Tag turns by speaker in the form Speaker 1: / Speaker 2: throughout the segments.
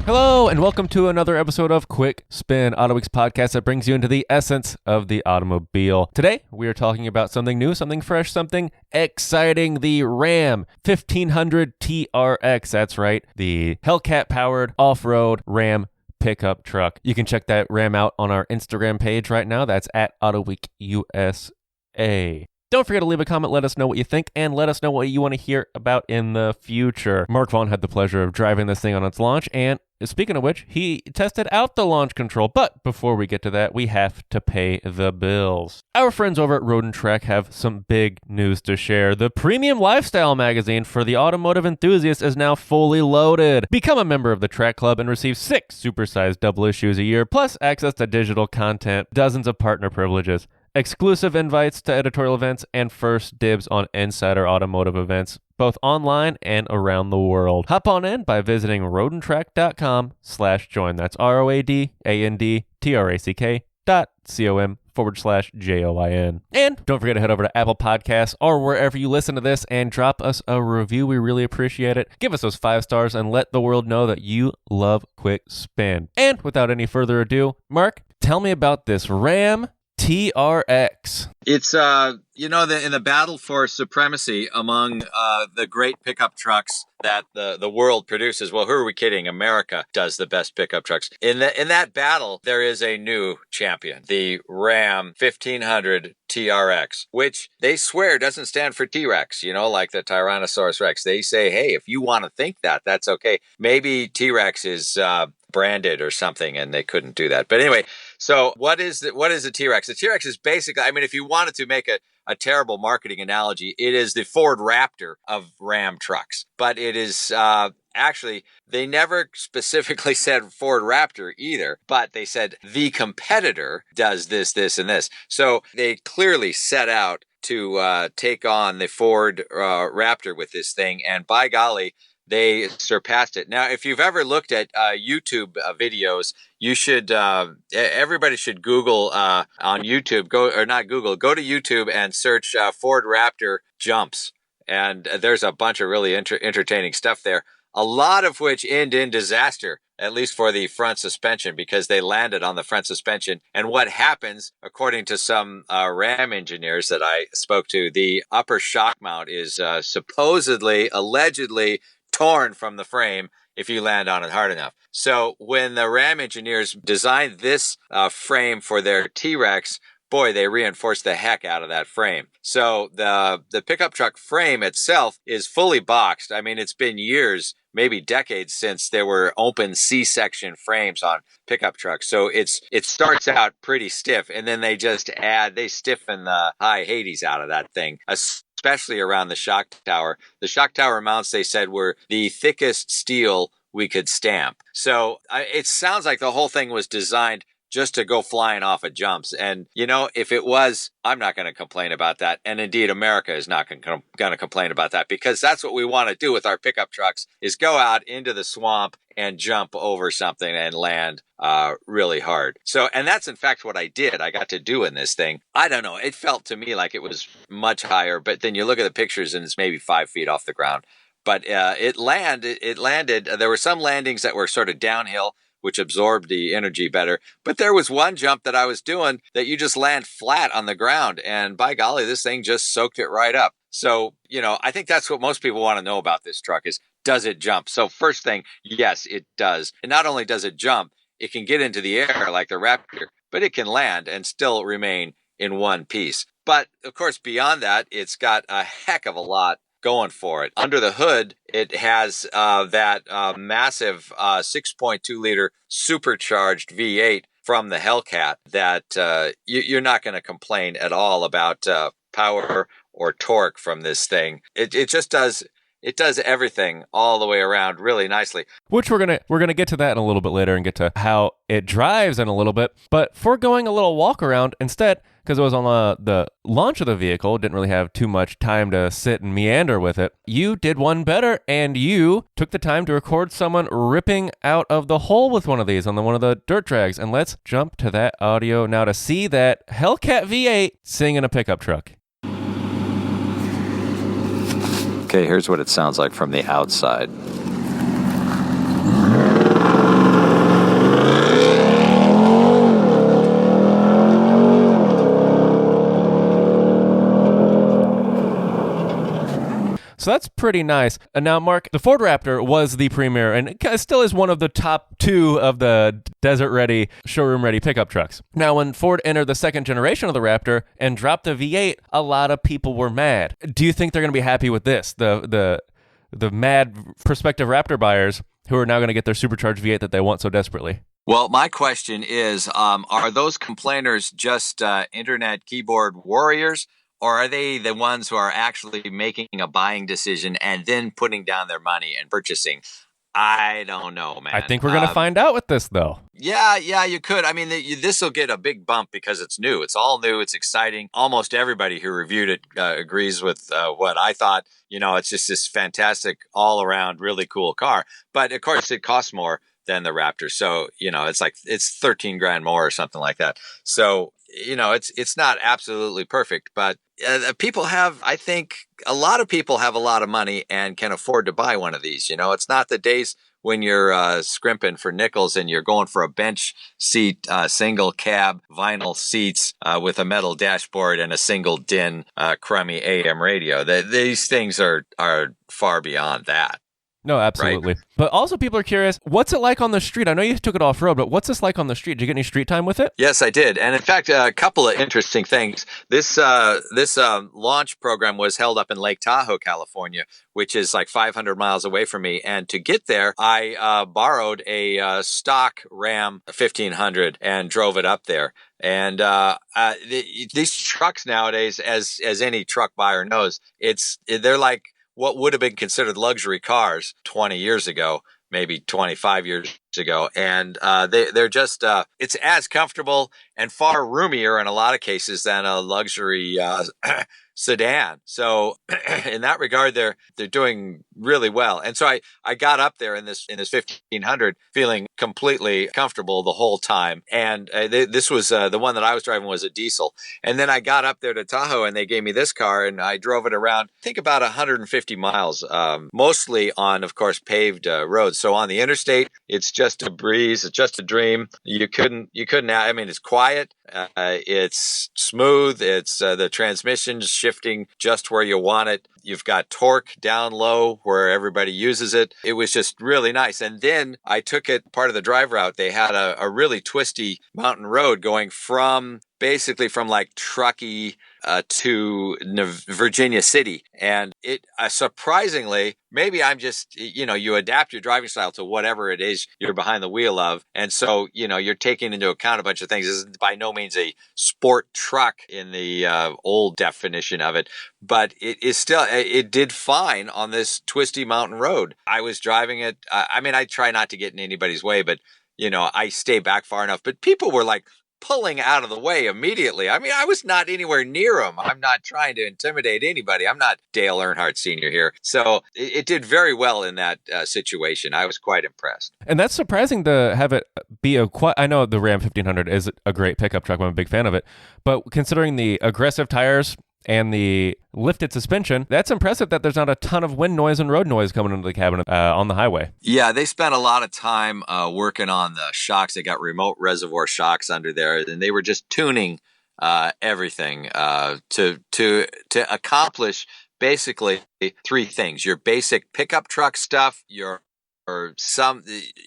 Speaker 1: Hello, and welcome to another episode of Quick Spin, Autoweek's podcast that brings you into the essence of the automobile. Today, we are talking about something new, something fresh, something exciting, the Ram 1500 TRX. That's right, the Hellcat-powered off-road Ram pickup truck. You can check that Ram out on our Instagram page right now. That's at Autoweek USA. Don't forget to leave a comment, let us know what you think, and let us know what you want to hear about in the future. Mark Vaughn had the pleasure of driving this thing on its launch, and speaking of which, he tested out the launch control. But before we get to that, we have to pay the bills. Our friends over at Road & Trek have some big news to share. The premium lifestyle magazine for the automotive enthusiast is now fully loaded. Become a member of the Trek Club and receive 6 supersized double issues a year, plus access to digital content, dozens of partner privileges, exclusive invites to editorial events, and first dibs on insider automotive events, both online and around the world. Hop on in by visiting roadandtrack.com/join. That's ROADANDTRACK.com/JOIN. And don't forget to head over to Apple Podcasts or wherever you listen to this and drop us a review. We really appreciate it. Give us those 5 stars and let the world know that you love Quick Spin. And without any further ado, Mark, tell me about this Ram TRX.
Speaker 2: It's, in the battle for supremacy among the great pickup trucks that the world produces. Well, who are we kidding? America does the best pickup trucks. In that battle, there is a new champion, the Ram 1500 TRX, which they swear doesn't stand for T-Rex, like the Tyrannosaurus Rex. They say, hey, if you want to think that, that's okay. Maybe T-Rex is branded or something, and they couldn't do that. But anyway, so what is the T-Rex? The T-Rex is basically, if you wanted to make a terrible marketing analogy, it is the Ford Raptor of Ram trucks. But it is actually, they never specifically said Ford Raptor either, but they said the competitor does this, this, and this. So they clearly set out to take on the Ford Raptor with this thing, and by golly, they surpassed it. Now, if you've ever looked at YouTube videos, you should, everybody should Google on YouTube, go to YouTube and search Ford Raptor jumps. And there's a bunch of really entertaining stuff there, a lot of which end in disaster, at least for the front suspension, because they landed on the front suspension. And what happens, according to some Ram engineers that I spoke to, the upper shock mount is allegedly torn from the frame if you land on it hard enough. So when the Ram engineers designed this frame for their T-Rex, boy, they reinforced the heck out of that frame. So the pickup truck frame itself is fully boxed. It's been years, maybe decades, since there were open C-section frames on pickup trucks. So it starts out pretty stiff, and then they stiffen the high Hades out of that thing, especially around the shock tower. The shock tower mounts, they said, were the thickest steel we could stamp. So it sounds like the whole thing was designed just to go flying off of jumps. And, if it was, I'm not going to complain about that. And indeed, America is not going to complain about that, because that's what we want to do with our pickup trucks, is go out into the swamp and jump over something and land really hard. So, and that's in fact what I got to do in this thing. I don't know. It felt to me like it was much higher, but then you look at the pictures and it's maybe 5 feet off the ground. But it landed. There were some landings that were sort of downhill, which absorbed the energy better. But there was one jump that I was doing that you just land flat on the ground. And by golly, this thing just soaked it right up. So, I think that's what most people want to know about this truck is, does it jump? So first thing, yes, it does. And not only does it jump, it can get into the air like the Raptor, but it can land and still remain in one piece. But of course, beyond that, it's got a heck of a lot going for it. Under the hood, it has that massive 6.2 liter supercharged V8 from the Hellcat that you're not going to complain at all about power or torque from this thing. It just does. It does everything all the way around really nicely.
Speaker 1: Which we're gonna get to that in a little bit later and get to how it drives in a little bit. But foregoing a little walk around instead, because it was on the launch of the vehicle, didn't really have too much time to sit and meander with it. You did one better, and you took the time to record someone ripping out of the hole with one of these on one of the dirt drags. And let's jump to that audio now to see that Hellcat V8 sing in a pickup truck.
Speaker 2: Okay, here's what it sounds like from the outside.
Speaker 1: So that's pretty nice. And now, Mark, the Ford Raptor was the premier and it still is one of the top 2 of the desert-ready, showroom-ready pickup trucks. Now, when Ford entered the second generation of the Raptor and dropped the V8, a lot of people were mad. Do you think they're going to be happy with this? The mad prospective Raptor buyers who are now going to get their supercharged V8 that they want so desperately?
Speaker 2: Well, my question is, are those complainers just internet keyboard warriors, or are they the ones who are actually making a buying decision and then putting down their money and purchasing? I don't know, man.
Speaker 1: I think we're going to find out with this, though.
Speaker 2: Yeah, you could. I mean, this will get a big bump because it's new. It's all new. It's exciting. Almost everybody who reviewed it agrees with what I thought. It's just this fantastic, all-around, really cool car. But, of course, it costs more than the Raptor. So, it's 13 grand more or something like that. So, it's not absolutely perfect, but people I think a lot of people have a lot of money and can afford to buy one of these. It's not the days when you're scrimping for nickels and you're going for a bench seat, single cab, vinyl seats with a metal dashboard and a single DIN crummy AM radio. These things are far beyond that.
Speaker 1: No, absolutely. Right. But also people are curious, what's it like on the street? I know you took it off-road, but what's this like on the street? Did you get any street time with it?
Speaker 2: Yes, I did. And in fact, a couple of interesting things. This launch program was held up in Lake Tahoe, California, which is like 500 miles away from me. And to get there, I borrowed a stock Ram 1500 and drove it up there. And these trucks nowadays, as any truck buyer knows, they're like what would have been considered luxury cars 20 years ago, maybe 25 years ago. And they're just, it's as comfortable and far roomier in a lot of cases than a luxury sedan. So in that regard, they're doing really well. And so I got up there in this 1500 feeling completely comfortable the whole time. And this was the one that I was driving was a diesel. And then I got up there to Tahoe and they gave me this car and I drove it around, I think about 150 miles, mostly on, of course, paved roads. So on the interstate, it's just a breeze. It's just a dream. You couldn't, I mean, it's quiet. It's smooth. It's the transmission's shifting just where you want it. You've got torque down low where everybody uses it. It was just really nice. And then I took it part of the drive route. They had a really twisty mountain road going basically from like Truckee to Virginia City. And it surprisingly, maybe I'm just, you adapt your driving style to whatever it is you're behind the wheel of. And so, you're taking into account a bunch of things. This is by no means a sport truck in the old definition of it, but it is still, it did fine on this twisty mountain road. I was driving it. I try not to get in anybody's way, but, I stay back far enough. But people were like, pulling out of the way immediately. I mean, I was not anywhere near them. I'm not trying to intimidate anybody. I'm not Dale Earnhardt Sr. here. So it did very well in that situation. I was quite impressed.
Speaker 1: And that's surprising to have it be I know the Ram 1500 is a great pickup truck. I'm a big fan of it. But considering the aggressive tires and the lifted suspension, that's impressive that there's not a ton of wind noise and road noise coming into the cabin on the highway.
Speaker 2: Yeah, they spent a lot of time working on the shocks. They got remote reservoir shocks under there, and they were just tuning everything to accomplish basically three things: your basic pickup truck stuff, or some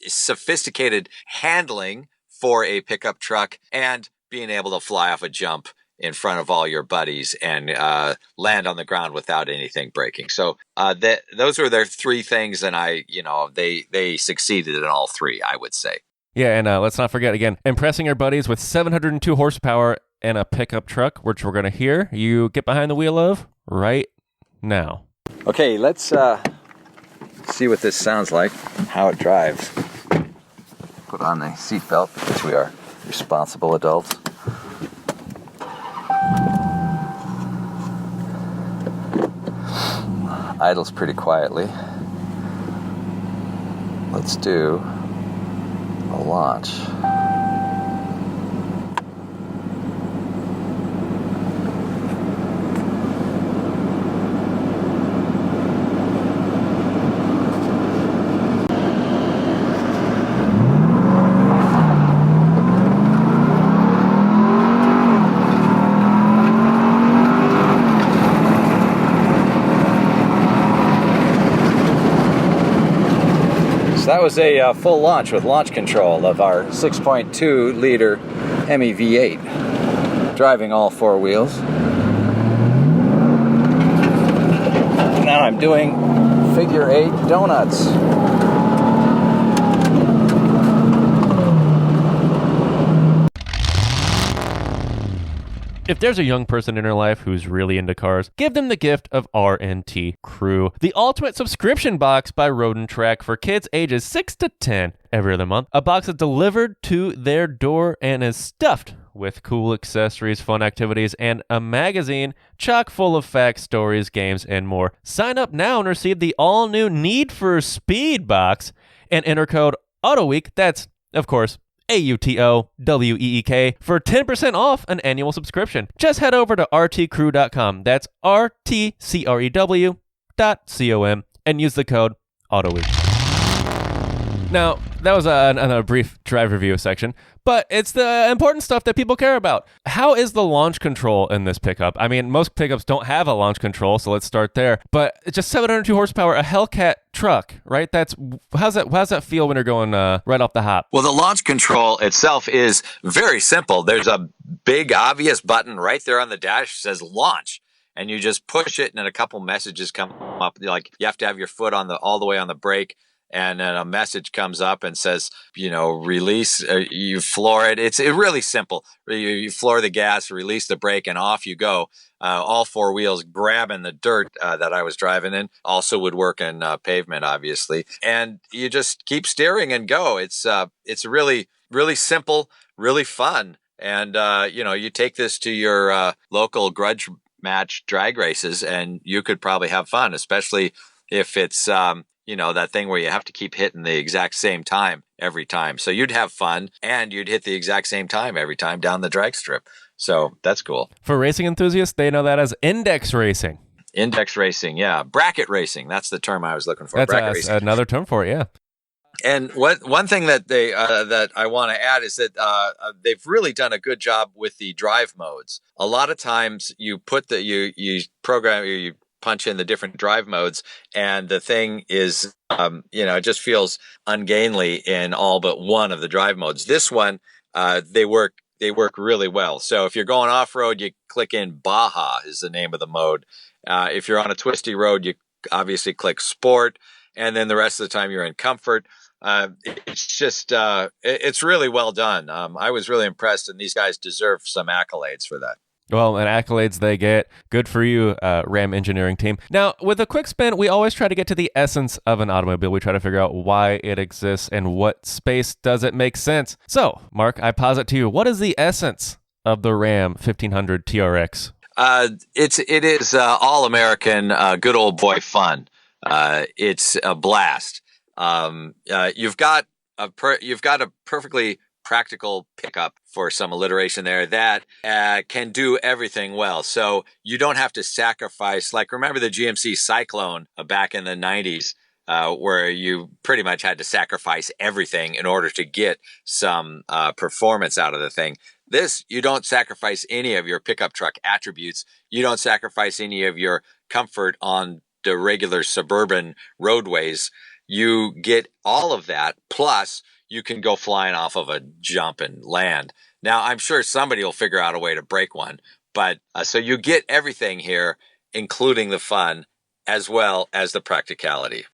Speaker 2: sophisticated handling for a pickup truck, and being able to fly off a jump in front of all your buddies and land on the ground without anything breaking. So those were their three things, and they succeeded in all three, I would say.
Speaker 1: Yeah, and let's not forget, again, impressing your buddies with 702 horsepower and a pickup truck, which we're going to hear you get behind the wheel of right now.
Speaker 2: Okay, let's see what this sounds like, how it drives. Put on the seatbelt, which we are responsible adults. Idles pretty quietly. Let's do a launch. that was a full launch with launch control of our 6.2 liter Hemi V8. Driving all four wheels. Now I'm doing figure 8 donuts.
Speaker 1: If there's a young person in your life who's really into cars, give them the gift of R&T Crew, the ultimate subscription box by Road and Track for kids ages 6 to 10 every other month. A box is delivered to their door and is stuffed with cool accessories, fun activities, and a magazine chock full of facts, stories, games, and more. Sign up now and receive the all-new Need for Speed box and enter code Autoweek. That's, of course, AUTOWEEK for 10% off an annual subscription. Just head over to rtcrew.com. That's rtcrew.com and use the code AUTOWEEK. Now, that was a brief drive review section, but it's the important stuff that people care about. How is the launch control in this pickup? I mean, most pickups don't have a launch control, so let's start there. But it's just 702 horsepower, a Hellcat truck, right? How's that feel when you're going right off the hop?
Speaker 2: Well, the launch control itself is very simple. There's a big, obvious button right there on the dash that says launch. And you just push it, and then a couple messages come up. Like you have to have your foot all the way on the brake. And then a message comes up and says, release, you floor it. It's really simple. You floor the gas, release the brake, and off you go. All four wheels grabbing the dirt that I was driving in. Also would work in pavement, obviously. And you just keep steering and go. It's really, really simple, really fun. And, you take this to your local grudge match drag races, and you could probably have fun, especially if it's... that thing where you have to keep hitting the exact same time every time. So you'd have fun, and you'd hit the exact same time every time down the drag strip. So that's cool.
Speaker 1: For racing enthusiasts, they know that as index racing.
Speaker 2: Index racing, yeah. Bracket racing. That's the term I was looking for.
Speaker 1: That's
Speaker 2: bracket racing.
Speaker 1: Another term for it, yeah.
Speaker 2: And one thing that that I want to add is that they've really done a good job with the drive modes. A lot of times you put you program you punch in the different drive modes, and the thing is, it just feels ungainly in all but one of the drive modes. This one, they work really well. So if you're going off-road, you click in Baja is the name of the mode. If you're on a twisty road, you obviously click Sport, and then the rest of the time you're in Comfort. It's just, it's really well done. I was really impressed, and these guys deserve some accolades for that.
Speaker 1: Well, and accolades they get. Good for you, Ram engineering team. Now, with a quick spin, we always try to get to the essence of an automobile. We try to figure out why it exists and what space does it make sense. So, Mark, I posit to you, what is the essence of the Ram 1500 TRX?
Speaker 2: It is all-American, good old boy fun. It's a blast. You've got a perfectly practical pickup, for some alliteration there, that can do everything well. So you don't have to sacrifice, like remember the GMC Cyclone back in the 90s, where you pretty much had to sacrifice everything in order to get some performance out of the thing. This, you don't sacrifice any of your pickup truck attributes. You don't sacrifice any of your comfort on the regular suburban roadways. You get all of that, plus you can go flying off of a jump and land. Now, I'm sure somebody will figure out a way to break one, but so you get everything here, including the fun as well as the practicality.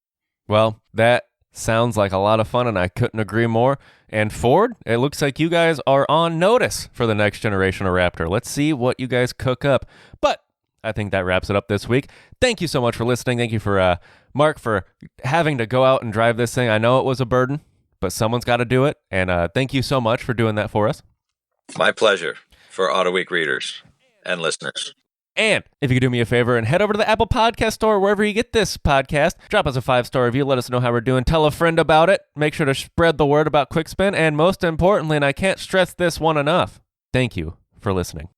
Speaker 1: Well, that sounds like a lot of fun, and I couldn't agree more. And Ford, it looks like you guys are on notice for the next generation of Raptor. Let's see what you guys cook up. But I think that wraps it up this week. Thank you so much for listening. Thank you for Mark for having to go out and drive this thing. I know it was a burden, but someone's got to do it. And thank you so much for doing that for us.
Speaker 2: My pleasure, for Autoweek readers and listeners.
Speaker 1: And if you could do me a favor and head over to the Apple Podcast Store, wherever you get this podcast, drop us a 5-star review, let us know how we're doing, tell a friend about it, make sure to spread the word about Quick Spin, and most importantly, and I can't stress this one enough, thank you for listening.